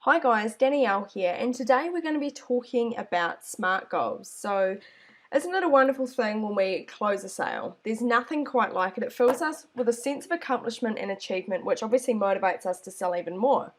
Hi guys, Danielle here, and today we're going to be talking about SMART goals. So, isn't it a wonderful thing when we close a sale? There's nothing quite like it. It fills us with a sense of accomplishment and achievement, which obviously motivates us to sell even more.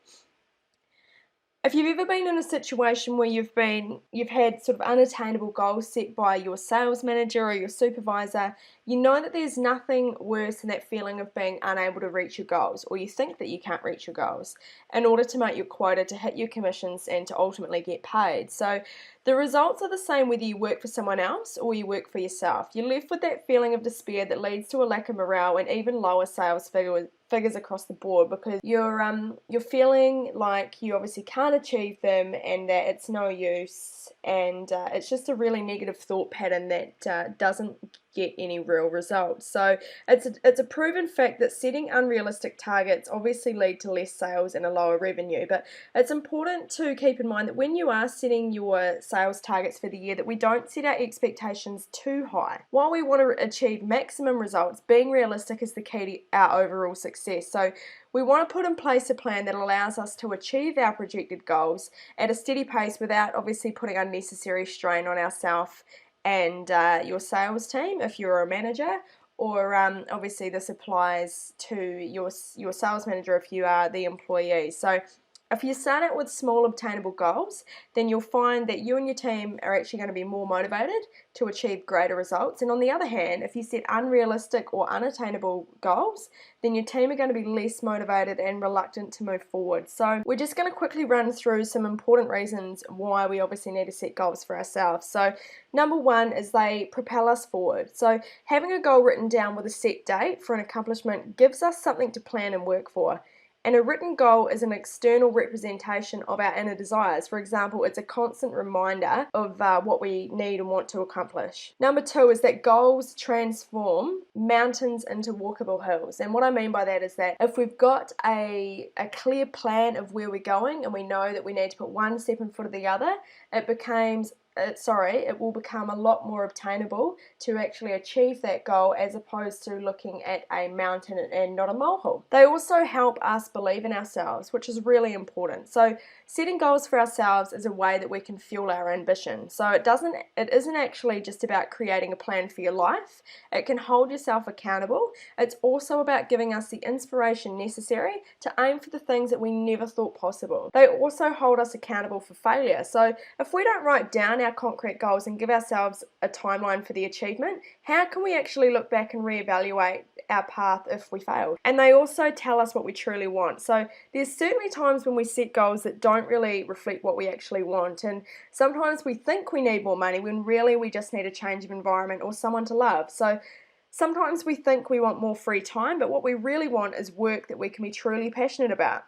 If you've ever been in a situation where you've had sort of unattainable goals set by your sales manager or your supervisor, you know that there's nothing worse than that feeling of being unable to reach your goals, or you think that you can't reach your goals in order to make your quota, to hit your commissions, and to ultimately get paid. So the results are the same whether you work for someone else or you work for yourself. You're left with that feeling of despair that leads to a lack of morale and even lower sales figures across the board, because you're feeling like you obviously can't achieve them and that it's no use, and it's just a really negative thought pattern that doesn't get any real results. So it's a proven fact that setting unrealistic targets obviously lead to less sales and a lower revenue, but it's important to keep in mind that when you are setting your sales targets for the year, that we don't set our expectations too high. While we want to achieve maximum results, being realistic is the key to our overall success. So we want to put in place a plan that allows us to achieve our projected goals at a steady pace without obviously putting unnecessary strain on ourselves and your sales team if you're a manager, or obviously this applies to your sales manager if you are the employee. So if you start out with small obtainable goals, then you'll find that you and your team are actually going to be more motivated to achieve greater results. And on the other hand, if you set unrealistic or unattainable goals, then your team are going to be less motivated and reluctant to move forward. So we're just going to quickly run through some important reasons why we obviously need to set goals for ourselves. So number one is they propel us forward. So having a goal written down with a set date for an accomplishment gives us something to plan and work for. And a written goal is an external representation of our inner desires. For example, it's a constant reminder of what we need and want to accomplish. Number two is that goals transform mountains into walkable hills. And what I mean by that is that if we've got a clear plan of where we're going and we know that we need to put one step in front of the other, it will become a lot more obtainable to actually achieve that goal, as opposed to looking at a mountain and not a molehill. They also help us believe in ourselves, which is really important. So setting goals for ourselves is a way that we can fuel our ambition. So it isn't actually just about creating a plan for your life. It can hold yourself accountable. It's also about giving us the inspiration necessary to aim for the things that we never thought possible. They also hold us accountable for failure. So if we don't write down our concrete goals and give ourselves a timeline for the achievement, how can we actually look back and reevaluate our path if we failed? And they also tell us what we truly want. So there's certainly times when we set goals that don't really reflect what we actually want, and sometimes we think we need more money when really we just need a change of environment or someone to love. So sometimes we think we want more free time, but what we really want is work that we can be truly passionate about.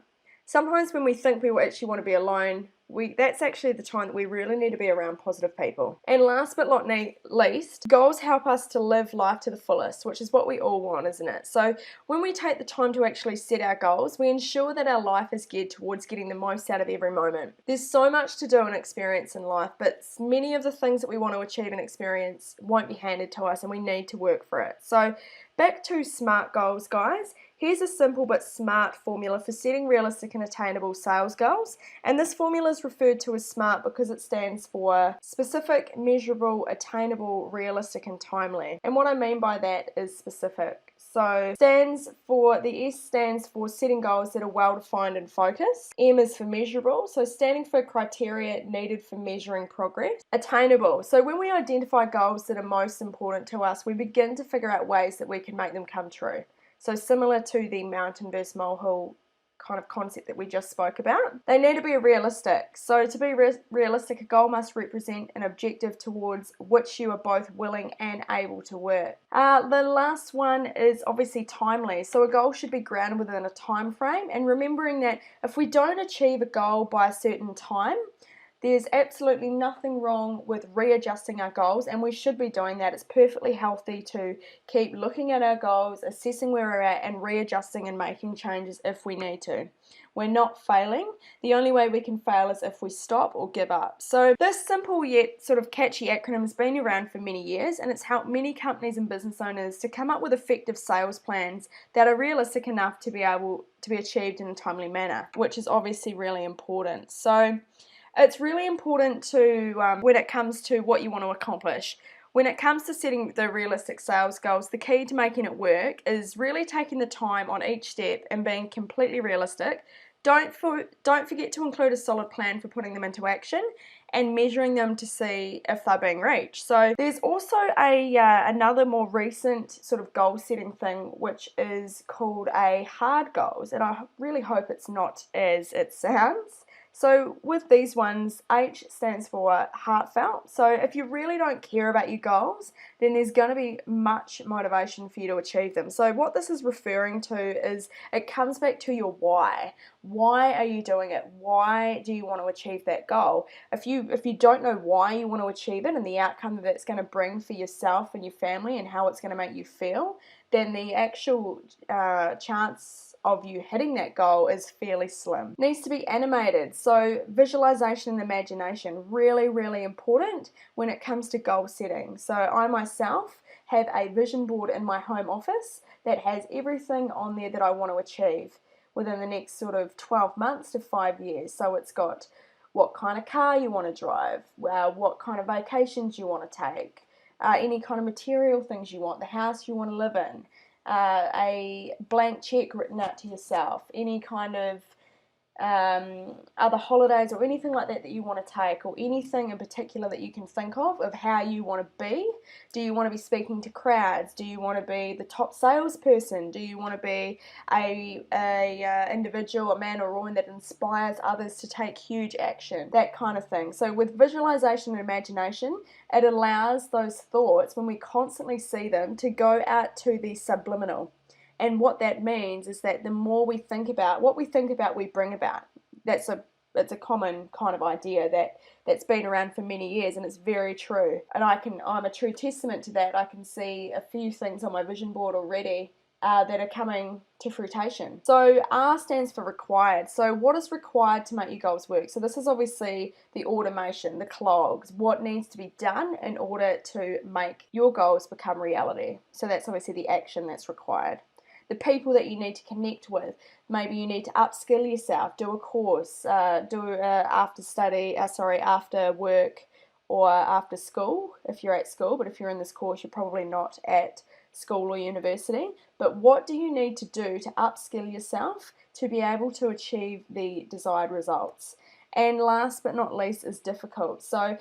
Sometimes when we think we actually want to be alone, that's actually the time that we really need to be around positive people. And last but not least, goals help us to live life to the fullest, which is what we all want, isn't it? So when we take the time to actually set our goals, we ensure that our life is geared towards getting the most out of every moment. There's so much to do and experience in life, but many of the things that we want to achieve and experience won't be handed to us, and we need to work for it. So back to SMART goals, guys. Here's a simple but smart formula for setting realistic and attainable sales goals. And this formula is referred to as SMART because it stands for specific, measurable, attainable, realistic, and timely. And what I mean by that is specific. So the S stands for setting goals that are well defined and focused. M is for measurable, so standing for criteria needed for measuring progress. Attainable, so when we identify goals that are most important to us, we begin to figure out ways that we can make them come true. So similar to the mountain versus molehill kind of concept that we just spoke about. They need to be realistic. So to be realistic, a goal must represent an objective towards which you are both willing and able to work. The last one is obviously timely. So a goal should be grounded within a time frame, and remembering that if we don't achieve a goal by a certain time, There's absolutely nothing wrong with readjusting our goals, and we should be doing that. It's perfectly healthy to keep looking at our goals, assessing where we're at, and readjusting and making changes if we need to. We're not failing. The only way we can fail is if we stop or give up. So this simple yet sort of catchy acronym has been around for many years, and it's helped many companies and business owners to come up with effective sales plans that are realistic enough to be able to be achieved in a timely manner, which is obviously really important. So it's really important to, when it comes to what you want to accomplish, when it comes to setting the realistic sales goals, the key to making it work is really taking the time on each step and being completely realistic. Don't forget to include a solid plan for putting them into action and measuring them to see if they're being reached. So there's also another more recent sort of goal setting thing, which is called a hard goals, and I really hope it's not as it sounds. So with these ones, H stands for heartfelt. So if you really don't care about your goals, then there's going to be much motivation for you to achieve them. So what this is referring to is it comes back to your why. Why are you doing it? Why do you want to achieve that goal? If you don't know why you want to achieve it and the outcome that it's going to bring for yourself and your family and how it's going to make you feel, then the actual chance of you hitting that goal is fairly slim. It needs to be animated, so visualization and imagination, really, really important when it comes to goal setting. So I myself have a vision board in my home office that has everything on there that I want to achieve within the next sort of 12 months to 5 years. So it's got what kind of car you want to drive, what kind of vacations you want to take, any kind of material things you want, the house you want to live in, a blank check written out to yourself, any kind of other holidays or anything like that you want to take, or anything in particular that you can think of how you want to be. Do you want to be speaking to crowds? Do you want to be the top salesperson? Do you want to be a individual, a man or woman that inspires others to take huge action? That kind of thing. So with visualization and imagination, it allows those thoughts, when we constantly see them, to go out to the subliminal. And what that means is that the more we think about, what we think about, we bring about. It's a common kind of idea that's been around for many years, and it's very true. And I'm a true testament to that. I can see a few things on my vision board already that are coming to fruition. So R stands for required. So what is required to make your goals work? So this is obviously the automation, the clogs, what needs to be done in order to make your goals become reality. So that's obviously the action that's required. The people that you need to connect with. Maybe you need to upskill yourself, do a course, after work or after school if you're at school. But if you're in this course, you're probably not at school or university. But what do you need to do to upskill yourself to be able to achieve the desired results? And last but not least is difficult. So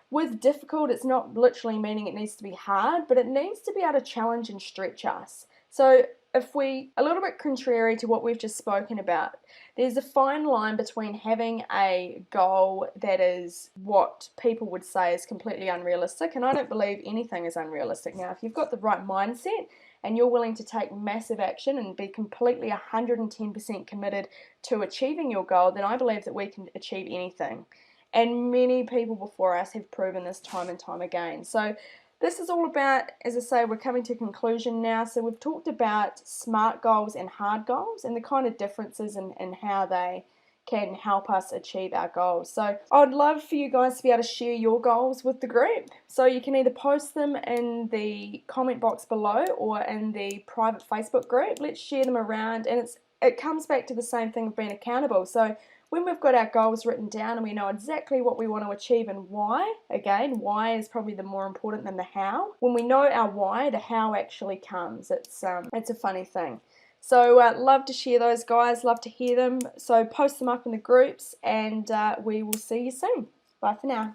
with difficult, it's not literally meaning it needs to be hard, but it needs to be able to challenge and stretch us. So if we, a little bit contrary to what we've just spoken about, there's a fine line between having a goal that is what people would say is completely unrealistic, and I don't believe anything is unrealistic. Now, if you've got the right mindset and you're willing to take massive action and be completely 110% committed to achieving your goal, then I believe that we can achieve anything. And many people before us have proven this time and time again. So this is all about, as I say, we're coming to a conclusion now. So we've talked about SMART goals and hard goals and the kind of differences in how they can help us achieve our goals. So I'd love for you guys to be able to share your goals with the group. So you can either post them in the comment box below or in the private Facebook group. Let's share them around, and it comes back to the same thing of being accountable. So when we've got our goals written down and we know exactly what we want to achieve and why, again, why is probably the more important than the how. When we know our why, the how actually comes. It's a funny thing. So love to share those, guys, love to hear them. So post them up in the groups, and we will see you soon. Bye for now.